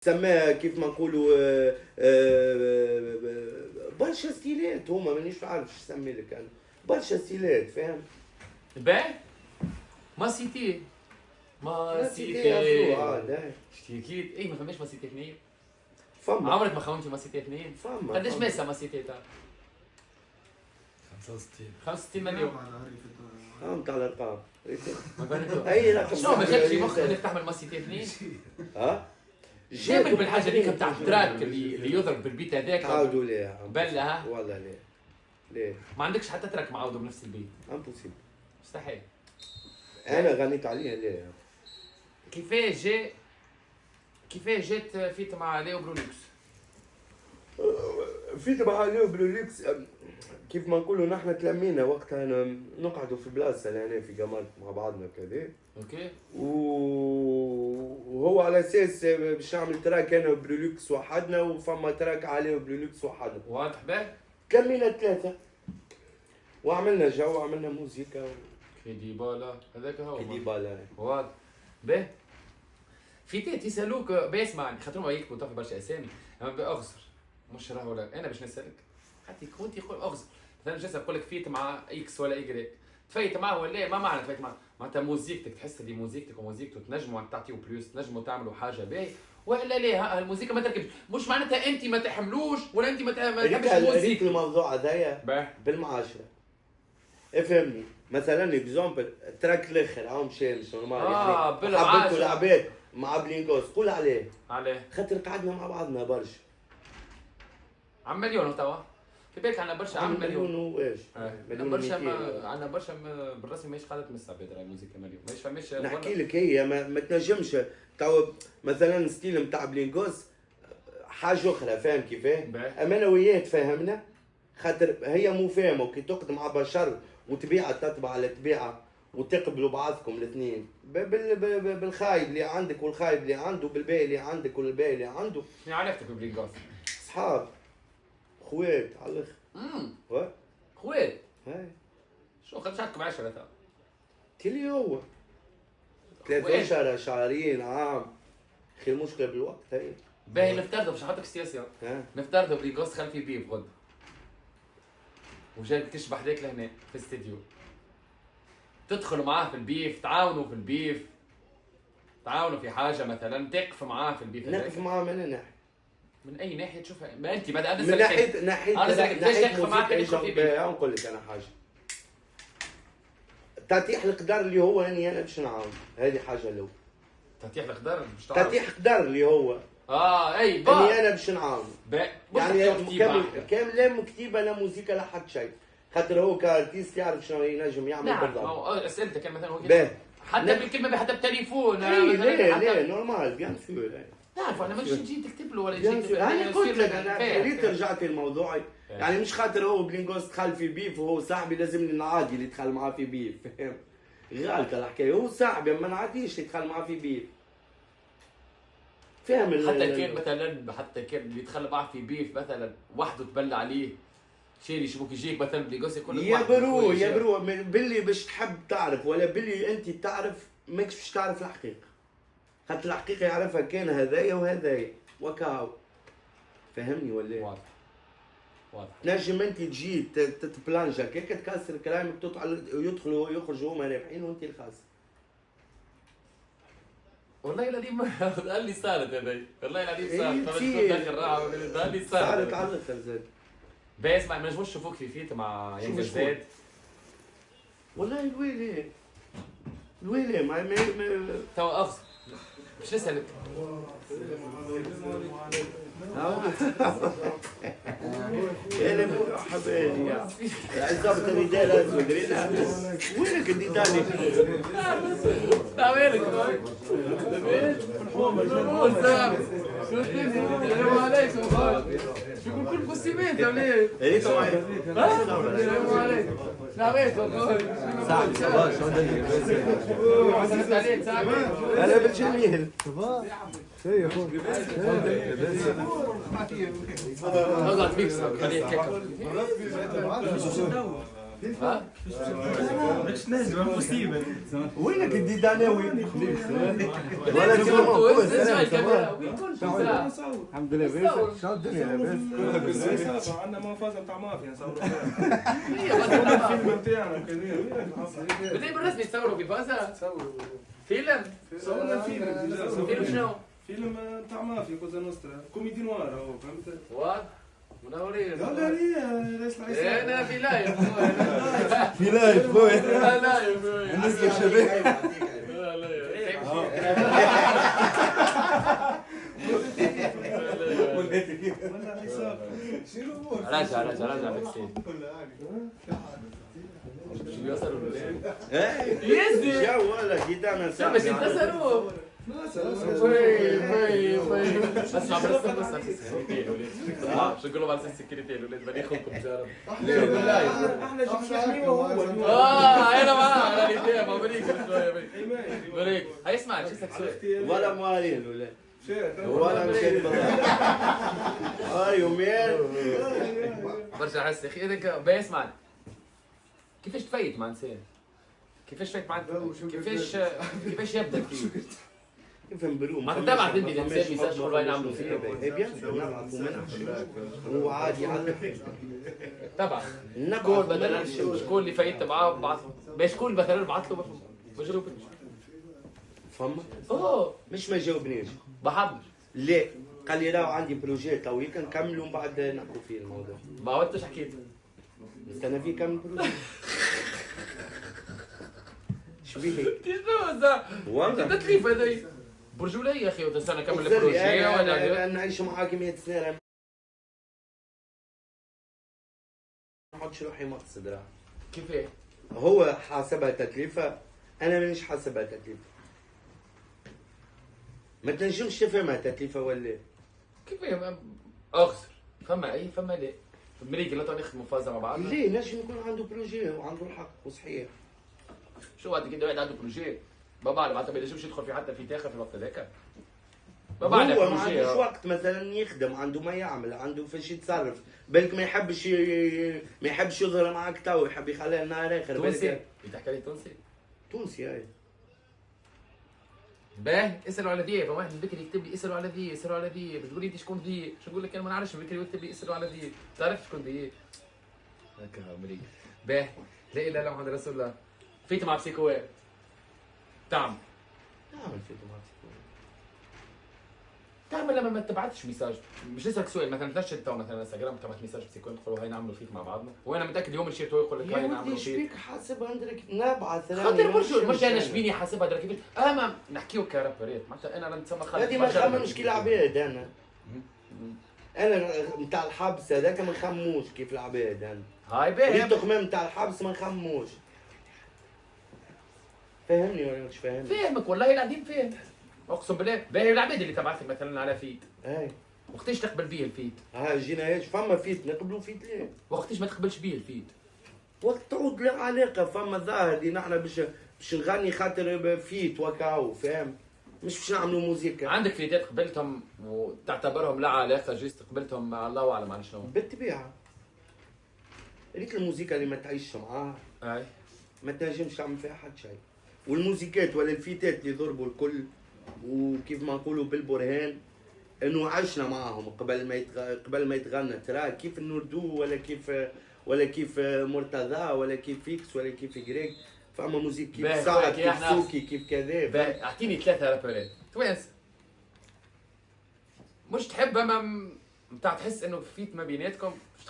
سماها كيف ما نقولوا برشا ستيلات هما مانيش عارف اش نسمي لك انا برشا ستيلات فاهم. باهي ما سيتي ما سيتي شتي اي ما فماش ما سيتي اثنين. فما عمرك ما خونتي ما سيتي اثنين؟ فما قداش ماسه ما سيتي تاع 65 مليون. فهمت على الارقام. ما بالك اي رقم شنو ما جاتش في مخك انك تعمل ما سيتي اثنين؟ ها جابك بالحاجه هذيك بتاع التراك اللي يضرب بالبيت هذاك تعاودوا ليه بلا ها؟ والله ليه ليه ما عندكش حتى تراك معاوده بنفس البيت. امبوسيبل. مستحيل. انا غنيت عليه ليه. كيفاش جات فيت مع ليو برولوكس؟ فيت مع ليو برولوكس كيف ما نقولوا نحن تلمينا وقتها نقعدوا في بلاصه لهنا في جمال مع بعضنا كذا. اوكي. وهو على اساس باش نعمل تراك انا وبرولوكس وحدنا وفما تراك عليه وبرولوكس وحدنا. واضح باهي؟ تلمينا ثلاثه وعملنا جو وعملنا موسيقى كيديبالا هذاك هو كيديبالا واضح باهي. فيتات يسالوك باسمعني خاطر ما يكتبوا طرف برشا اسامي اما باغزر مش راهو لا انا باش نسالك حتى كنت يقول اغزر مثلا جالس نقول لك فيت مع اكس ولا ايكغيك تفيت معه ولا ما معنى تفيت معه معناتها موزيكتك تحس اللي موزيكتك وموزيكته تنجموا تعطيو بلوس تنجموا تعملوا حاجه باهي ولا ليه الموسيقى ما تركبش مش معناتها انت ما تحملوش ولا انت ما تحبش الموسيقى. الموضوع هذايا بالمعاشره افهمني مثلا اكزومبل تراك الاخر هاو مشي نورمال بالعاشره حبيتوا العباد مع بلينغوس قول عليه خاطر قعدنا مع بعضنا برشا عم مليون توا في بالك عندنا برشا عم مليون وايش مليون برشا عندنا برشا بالرسمي ماهيش قاعده تمسها بدرا الموسيقى مليون ماهيش فماش نحكي لك هي ما تنجمش تو مثلا ستيل نتاع بلينغوس حاجه اخرى فاهم كيفاه اما انا وياه تفاهمنا خاطر هي مو فاهمه وكي تقعد مع بشر وتبيعه تتبع على تبيعه وتقبلوا بعضكم الاثنين بالخايب اللي عندك والخايب اللي عنده بالباقي اللي عندك والباقي اللي عنده. عرفتك بلينغوس اصحاب خوات على الاخر. خوات هاي شو قداش عندكم 10 تاع تلي هو 3 اشهر شهرين عام خير مشكله بالوقت هاي باهي نفترضوا باش نحطك سياسه نفترضوا بلينغوس دخل في بيف غد وجاي تشبح ذاك لهنا في الاستديو تدخلوا معاه في البيف تعاونوا في البيف تعاونوا في حاجه مثلا تقف معاه في البيف نقف معاه من ناحيه من اي ناحيه تشوفها ما انت بعد انا من ناحيه ناحيه نقول لك انا حاجه تاتيح القدر اللي هو اني انا باش نعاون هذه حاجه لو تاتيح القدر باش تعاون تاتيح القدر اللي هو اي اني انا باش نعاون يعني كامل لا مكتيبه لا موسيقى لا حتى شيء خاطر هو كارتيست يعرف شنو ينجم يعمل بالضبط. نعم اسئلتك مثلا هو حتى بالكلمه حتى بالتليفون لا نورمال بيان سور تعرف انا مش نجي تكتب له ولا يجي انا قلت لك انا خليت رجعت لموضوعي يعني مش خاطر هو بلينغوس دخل في بيف وهو صاحبي لازمني نعادي اللي دخل معاه في بيف فاهم غلط الحكايه هو صاحبي ما نعاديش اللي دخل معاه في بيف فاهم حتى كان اللي دخل معاه في بيف مثلا وحده تبلى عليه شيري شبوك يجيك مثلا بلينغوس يقول لك يا برو باللي باش تحب تعرف ولا باللي انت تعرف ماكش باش تعرف الحقيقه خاطر الحقيقه يعرفها كان هذايا وهذايا وكاو فهمني ولا واضح نجم انت تجي تتبلانجا هكاك تكسر كلامك يدخلوا يخرجوا هما رابحين وانت الخاسر. والله العظيم قال لي صارت هذي والله العظيم صارت على الاخر زاد باهي اسمع ما نجموش نشوفوك في فيت مع ينقل زاد والله الويلي ما توا اغزر باش نسألك يا حبايبي يا عزبت الرجال الاسود وينك الديداني؟ وينك؟ شو السلام عليكم شو كلكم سيمنت ولا ايه؟ ريتو معي السلام عليكم شنو صاحبي صباح شو عليك صاحبي هلا بالجميل شو يا اخوي اقعد فيك خليك ها؟ مش نجم مصيبه. وينك الديداناوي؟ ولا تقول الحمد لله بس شو الدنيا لاباس. عندنا منفذه بتاع مافيا نصوروا فيها. الفيلم بتاعنا كبير. بدي بالرسمي تصوروا في بازا؟ فيلم؟ صورنا الفيلم. فيلم شنو؟ فيلم بتاع مافيا كوزا نوسترا كوميدي نوار هو فهمت؟ وات؟ منورين لا لا ليه رئيس العصابه. انا في لايف في لايف خويا. لايف بالنسبه للشباب. ولا عصابه. راجع بكسير شو بيوصلوا ايه يزي جو ولا جيتانا شو بس انتصروا اسمع بس شو يقولوا على السكرتير الولاد بني اخوكم جارب احنا جبنا حميه وهو انا معاه انا اللي ما بريك شويه بريك هاي اسمع شو اسمك سؤال ولا موالين ولا شيخ ولا مشيت يومين برجع هسه اخي اذا بيسمع كيفاش تفيت مع انسان؟ كيفاش تفيت مع كيفاش يبدا الفيلم؟ كيف نبلوم ما تتابع انت الانسان ميساج كل وين عملوا فيه ايه بينسى نبعث ومنع هو عادي عادي تبع نبعث شكون مثلا شكون اللي فايت معاه بعث شكون مثلا بعث له بجاوب فما اوه مش ما جاوبنيش بحب ليه؟ قال لي راهو عندي بروجي طويل كنكملوا من بعد نحكوا فيه الموضوع ما عودتش حكيت بس انا في كم بروجي شبيه شنو ذا؟ والله انت تليف هذي برجوليه يا اخي وتستنى اكمل أنا البروجي ولا نعيش معاك 100 سنه ما نحطش روحي مقصد راه كيف هيك؟ هو حاسبها تكلفه انا مانيش حاسبها تكلفه ما تنجمش تفهمها تكلفه ولا كيف هيك؟ اخسر فما اي فما ليه؟ مريقل لا نخدموا فازه مع بعض ليه نجم يكون عنده بروجي وعنده الحق وصحيح شو وقت كده واحد عنده بروجي ما بعرف حتى ما ينجمش يدخل في حتى في تاخر في الوقت هذاك ما بعرف هو ما عندوش وقت مثلا يخدم عنده ما يعمل عنده فاش يتصرف بالك ما يحبش يظهر معك تو يحب يخليها نهار اخر تونسي بالك بتحكي لي تونسي تونسي هاي باه اسالوا على ذي فواحد من بكري يكتب لي اسالوا على ذي اسالوا على ذي بتقول لي انت شكون ذي شو نقول لك انا ما نعرفش بكري ويكتب لي اسالوا على ذي تعرف شكون ذي هكا مريض باه لا اله الا الله محمد رسول الله فيت مع بسيكوات تعمل في توماتي تعمل لما ما تبعتش ميساج مش اسالك سؤال مثلا تنشط تو مثلا انستغرام تبعت ميساج بسيكوات تقول هاي نعملوا فيك مع بعضنا وانا متاكد اليوم اللي شيرته يقول لك هاي يا نعملوا ودي فيك شبيك حاسب عندك نبعث خاطر مش انا شبيني حاسبها درا كيف اما نحكيو كرابريت معناتها انا نتسمى خالد هذه ما نخممش كي العباد انا نتاع الحبس هذاك ما نخموش كيف العباد انا هاي باهي التخمام نتاع الحبس ما نخموش فهمني ولا مش فاهمني؟ فاهمك والله العظيم فاهم اقسم بالله باهي العباد اللي تبعث لك مثلا على فيت اي وقتاش تقبل بيه الفيت ها جينا ايش فما فيت نقبلوا فيت ليه؟ وقتاش ما تقبلش بيه الفيت وقت تعود له علاقه فما ظاهر اللي نحن باش نغني خاطر فيت وكاو فاهم؟ مش باش نعملوا موسيقى عندك فيتات قبلتهم وتعتبرهم لا علاقه جيست قبلتهم مع الله اعلم عن شنو بالطبيعه ريت الموسيقى اللي ما تعيش معاها اي ما تنجمش تعمل فيها حد شيء والموسيقات ولا الفيتات اللي ضربوا الكل وكيف ما نقولوا بالبرهان انه عشنا معاهم قبل ما يتغنى ترى كيف النوردو ولا كيف مرتضى ولا كيف فيكس ولا كيف جريك فما موسيقى كيف سعد كيف سوكي كيف كذا اعطيني ثلاثه رابرات توانس مش تحب اما بتاع تحس انه فيت ما بيناتكم باش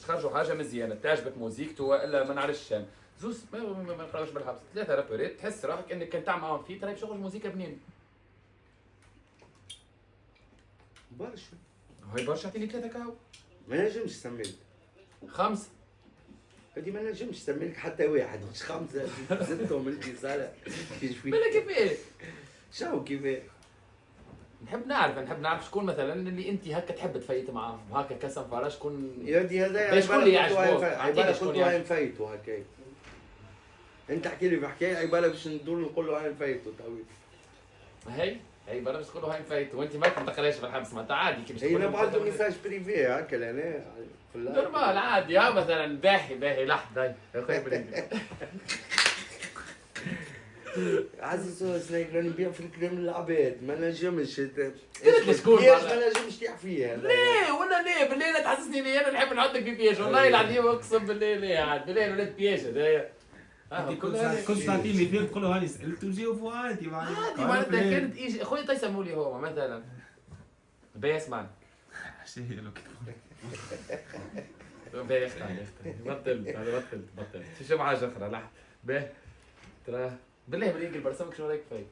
تخرجوا حاجه مزيانه تعجبك موزيكته والا ما نعرفش زوز ما نقراوش بالحبس ثلاثه رابرات تحس راحك انك كنت تعمل معاهم فيت راهي بشغل موزيكا بنين برشا هاي برشا اعطيني ثلاثه كاو ما نجمش نسميلك خمسه هذه ما نجمش نسميلك حتى واحد مش خمسه زدتهم انت صالح بالك كيفاش شو كيف نحب نعرف شكون مثلا اللي انت هكا تحب تفيت معاه هكا كسم فرا شكون يا ودي هذا باش شكون اللي يعجبك عبالة كنت وين فايتو هكاك انت احكي لي بحكايه عبالة باش ندور نقول له وين فايتو توي هي اي برا باش تقولوا هاي مفايت وانت ما تنتقلهاش في الحبس ما انت عادي كي باش هي تقول نبعث له ميساج بريفي هكا لهنا في نورمال عادي ها مثلا باهي لحظه هاي يا اخوي بريدي عزيز سنايك راني نبيع في الكريم للعباد ما نجمش قلت لي شكون ليش ما نجمش تيح فيه هذا ليه ولا ليه بالليل تحسسني اني انا نحب نحطك في بياج والله العظيم اقسم بالله ليه عاد بالليل ولاد بياج هذايا كنت تعطيني فيلم تقول له هاني سالت وجاوبوا عادي عادي معناتها كانت ايجي اخويا تيسموا لي هو مثلا باهي اسمعني شي هي لو باهي اسمعني بطلت في شو حاجه اخرى لحظه باهي ترى بالله بريق برسمك شو رايك فيك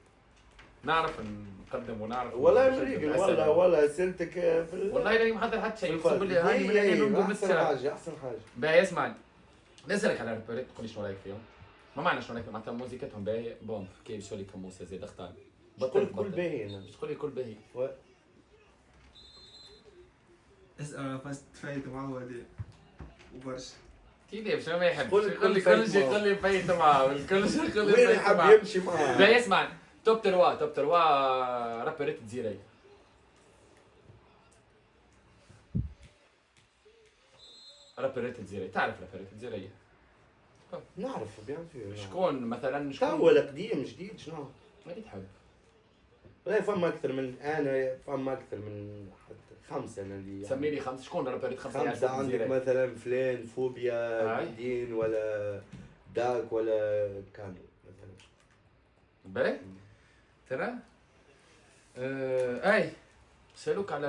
نعرف نقدم ونعرف والله مريقل والله سيرتك في والله راني ما حضر حتى شيء اقسم بالله هاي من احسن حاجه احسن حاجه باهي اسمعني نسالك على الرابرات تقول لي شو رايك فيهم ما معنى شو رايك معناتها موزيكتهم باهي بوم كيف شو لي كموسه زيد اختار كل باهي انا تقول لي كل باهي اسال فاست تفايت معه هذه وبرشا كي ليه باش ما يحبش قول يقول لي كل شيء يقول لي فايت معاه الكل شيء يقول لي وين فايت حاب معاه يمشي معاه باهي اسمعني توب تروا رابرات تزيري رابرات تزيري تعرف رابرات تزيري نعرف بيان سور شكون مثلا تو ولا قديم جديد شنو؟ ما تحب لا فما اكثر من انا فما اكثر من حتى 5 انا اللي سمي لي 5 شكون رابرات 5 5 عندك مثلا فلان فوبيا دين ولا داك ولا كانو مثلا باهي ترى اي سألوك على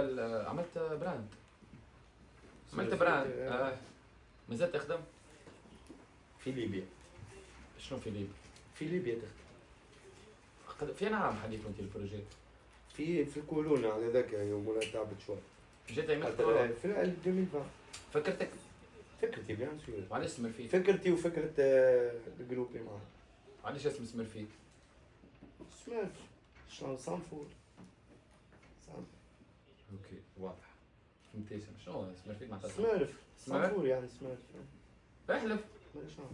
عملت براند مازال تخدم في ليبيا شنو في ليبيا في ليبيا تخدم في عام حديث وانت البروجيت في الكولونا على ذاك يوم ولا تعبت شوي جيت ايمت في 2020 فكرتك فكرتي بيان سور وعلاش سمر فيك فكرتي وفكرة الجروب اللي معاه علاش اسم سمر فيك سمعت شلون صنفور اوكي واضح فهمتيش شنو سمر فيك معناتها سمارف صنفور يعني سمارف احلف مالاش نعرف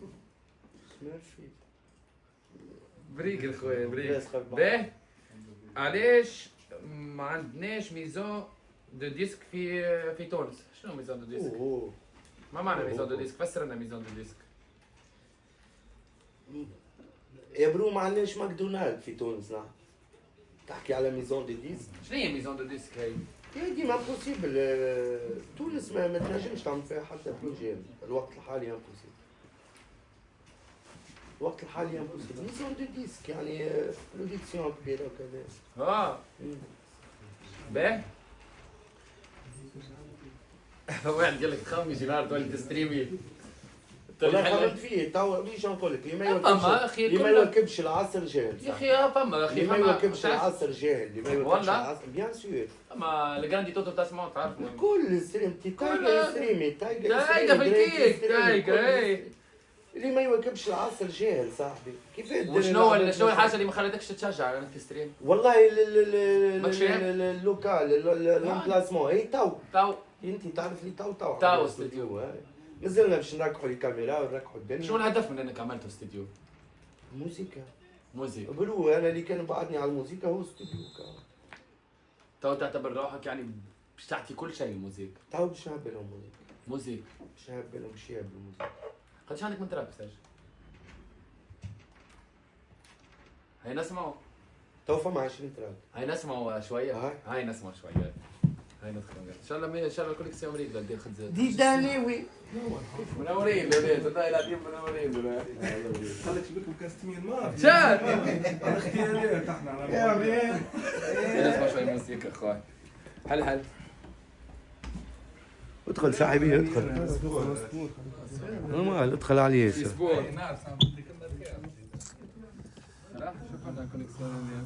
سمارف فيك بريق خويا بريق باهي علاش ما عندناش ميزون دو ديسك في تونس شنو ميزون دو ديسك ما معنى ميزون دو ديسك فسر لنا ميزون دو ديسك يا برو ما عندناش ماكدونالد في تونس نعم تحكي على ميزون دو ديسك شنو هي ميزون دو ديسك هاي هي ديما بوسيبل تونس ما تنجمش تعمل فيها حتى بروجي الوقت الحالي امبوسيبل الوقت الحالي امبوسيبل ميزون دو ديسك يعني برودكسيون كبيره وكذا باهي واحد قال لك خمي جينار تولي تستريمي والله خممت فيه توا مش نقول لك اللي ما يواكبش يواكبش العصر جاهل يا اخي فما اللي ما يواكبش العصر جاهل اللي ما يواكبش العصر بيان سور اما الجراندي توتو تسمعوا تعرف كل ستريم تايجر ستريمي تايجر في الكيك تايجر اللي ما يواكبش العصر جاهل صاحبي كيف وشنو الحاجه اللي ما خلتكش تشجع انك تستريم والله اللوكال الامبلاسمون اي تو انت تعرف لي تو استوديو مازلنا باش نركحوا الكاميرا ونركحوا الدنيا شنو الهدف من انك عملت استوديو؟ موسيقى برو انا اللي كان بعدني على الموسيقى هو استوديو تو تعتبر روحك يعني باش تعطي كل شيء الموسيقى تو باش نهب لهم موسيقى باش نهب لهم باش يهبوا الموسيقى قداش عندك من تراب ستاج؟ هاي نسمعوا تو فما 20 تراك هاي نسمعوا شويه هاي نسمعوا شويه هاي ندخل ان شاء الله الكوليكسيون مريضه ندير خد دي دانيوي منورين الولاد والله العظيم منورين خليك شبكوا كاس تمين ما في شاد اختيارات احنا على يا بيان نسمع شويه موسيقى اخوي هل ادخل صاحبي ادخل نورمال ادخل على اليسار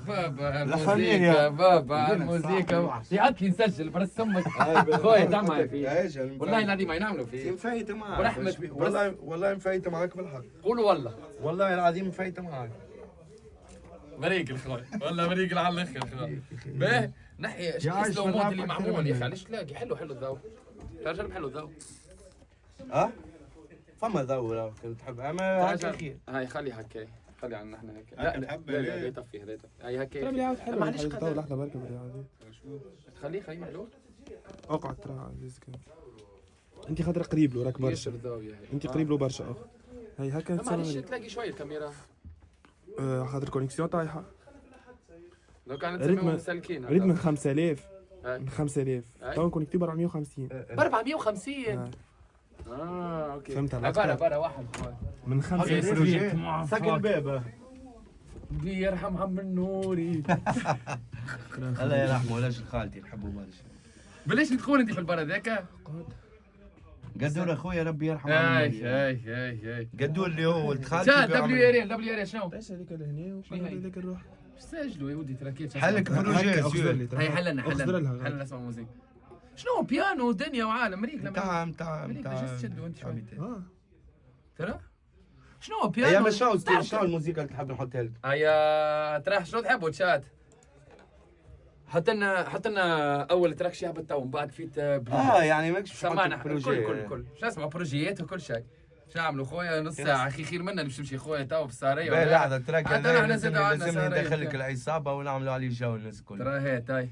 بابا الموسيقى بابا الموسيقى يعطي نسجل برس امك خويا تعمل فيه والله العظيم ما ينعملوا فيه مفايته معك ورحمة والله مفايته معك بالحق قولوا والله والله العظيم مفايته معك مريق الخوي والله مريق على الاخر خوي باهي نحي اسلو مود اللي معمول يا اخي علاش تلاقي حلو الضوء جرب حلو الضوء فما ضوء لو كنت تحب اما هاي خلي هكا خلي عنا احنا هيك. هيك لا تحب لا ليه؟ لا يطفي هذا هي هيك. ترى بيعود حلو. معلش طول قدر. لحظة بركة بالعادي. خليه معلوش. اقعد ترى عزيز كان. انت خاطر قريب له راك يشر برشا. الزاويه هي. انت قريب له برشا اخ. هي هكا معلش تسمى. تلاقي شويه الكاميرا. خاطر كونيكسيون طايحة. لو كانت ريتم- تسميهم مسلكين. ريت من 5000. أي. من 5000. أي. تو نكون نكتب 450. ب 450. آه. اوكي. فهمت على عباره أكثر. عباره واحد. من 5000. سكر الباب. بيرحم عم النوري. الله يرحمه ولاش خالتي نحبه برشا. بلاش تدخل انت في البر ذاك. قدور اخويا ربي يرحمه. اي قدور اللي هو ولد خالتي. شاد دبليو اريال دبليو اريال شنو؟ ايش هذيك لهنا وشنو هي؟ هذيك الروح. سجلوا يا ودي ترى كيف حلك بروجيه هي حلنا أخضر لها. حلنا نسمع موسيقى. شنو بيانو ودنيا وعالم مريك لما متاع مريك جست شدوا انت شوي ترى شنو يا بيانو ما شنو الموسيقى اللي تحب نحطها لك؟ هيا ترى شنو تحبوا تشات حط لنا اول تراك شي تو من بعد فيت يعني ماكش سمعنا كل شو اسمع بروجيات وكل شيء شو عملوا خويا نص ساعه اخي خير منا باش نمشي خويا تو في الساريه باهي لحظه تراك حتى نحن زاد عندنا لازم سارية ندخل لك بتاع. العصابه ونعملوا عليه جو الناس الكل. ترى هي تاي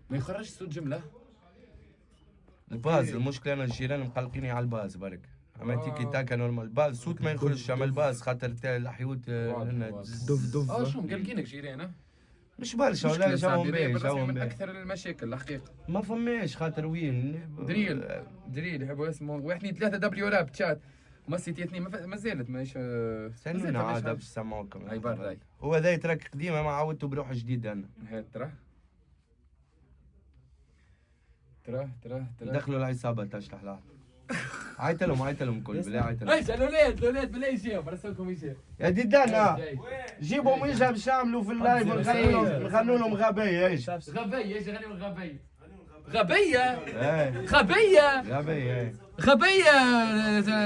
ما يخرجش صوت جمله الباز المشكله انا الجيران مقلقيني على الباز برك. اما تيكي تاكا نورمال الباز صوت ما يخرجش اما الباز خاطر الحيوت دف شو مقلقينك جيران مش برشا ولا جوهم باهي من جوهم باهي. اكثر المشاكل الحقيقه ما فماش خاطر وين دريل يحبوا اسمه 1 2 3 دبليو راب تشات مسيتي اثنين ما زالت ماهيش سنونا عاد باش نسمعوكم. هاي برا هو ذا تراك قديمه ما عودته بروح جديد انا. هاي ترى دخلوا العصابه تشلح لحظه. عيط لهم كل بالله عيط لهم. ايش الاولاد بالله يجيو برسلكم يجيو يا ديدانا جيبهم ايجا باش نعملوا في اللايف نغنوا لهم غبيه ايش. غبيه ايش غني غبيه غبيه غبيه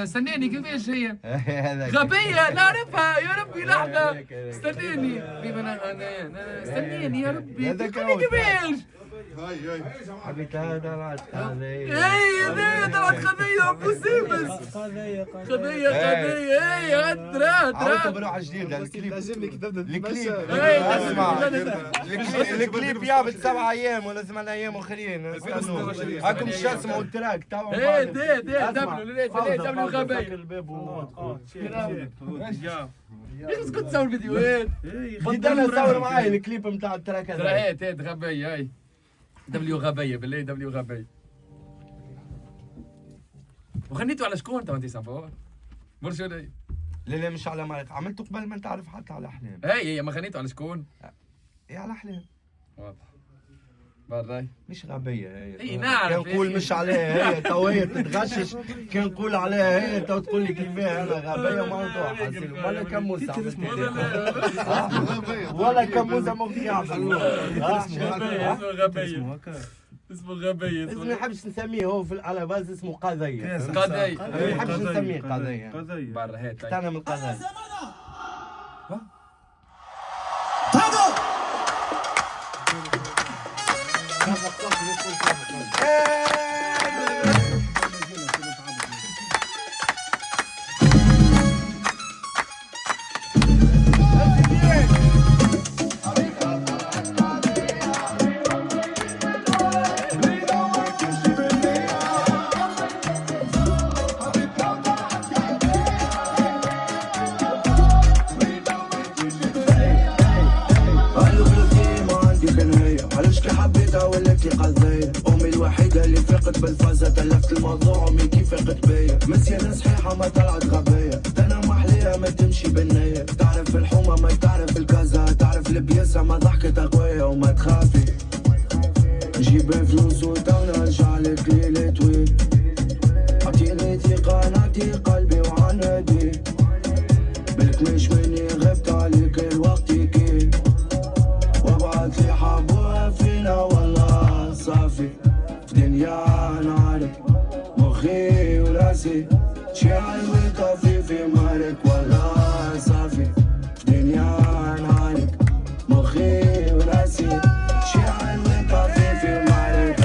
استنيني كيفاش هي هذاك غبيه نعرفها يا ربي لحظه استنيني استنيني يا ربي كيفاش حبيت هذا طلعت طلعت خذية ابو سيبس خذية عودت بروح جديدة الكليب تعجبني كي تبدا الكليب إيه، اسمع الكليب يابت 7 ايام ولا 8 ايام اخرين هاكم شو اسمعوا التراك تو دبليو غبية ليش كنت تصور فيديوهات بدنا نصور معاي الكليب نتاع التراك هذا. ترى غبية هاي دبليو غبية بالله دبليو غبية وغنيتوا على شكون تو انت سامبور؟ مرشدي لا مش على مالك عملته قبل ما تعرف حتى على احلام. هي ما غنيتوا على شكون؟ ايه على احلام واضح براي مش غبية هي. اي نعرف كان نقول مش عليها هي تو هي تتغشش كان نقول عليها هي تو تقول لي كيفاه انا غبية موضوع حسين ولا كموسة ولا كموسة مغنية اسمه غبية اسمه ما نحبش نسميه هو في على باز اسمه قضية. قضية ما نحبش نسميه قضية. برا هيك انا من القضية. أمي الوحيدة اللي فقت بالفازة تلفت الموضوع أمي كيف فقت بيا مسيانة صحيحة ما طلعت غبية أنا محليها ما تمشي بالنية تعرف الحومة ما تعرف الكازا تعرف البياسة ما ضحكت قوية وما تخافي جيب فلوس وتونا نرجع لك ليلة طويل أعطيني ثقة نعطي قلبي وعندي بالك مش مني غبت عليك الوقت كي وابعت لي حبوها فينا والله صافي دنيا نارك مخي وراسي شعل وطفي في مارك والله صافي دنيا نارك مخي وراسي شعل وطفي في مارك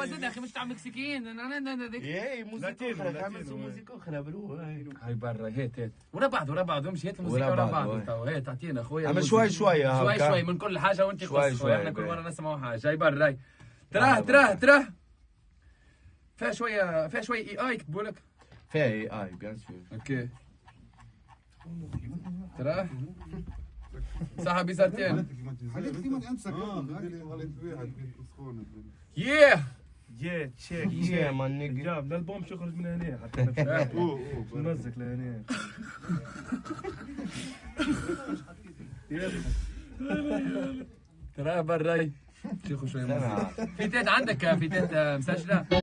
يابا زيد يا اخي مش تاع مكسيكيين ايه موسيقى اخرى خمس موسيقى اخرى برو هاي برا هيت ورا بعض امشي هات الموسيقى ورا بعض تو هي تعطينا اخويا اما شوي شوي من كل حاجه وانت شوي قص احنا كل مره نسمعوا حاجه هاي برا تراه فيها شوي اي يكتبوا لك فيها اي بيان سور اوكي تراه صح بيزارتين ياه يا تشيك يا مان نيجي جاب الالبوم شو يخرج من هنا حتى نمزق لهنا تراه برا شيخوا شوي في تيت عندك في تيت مسجله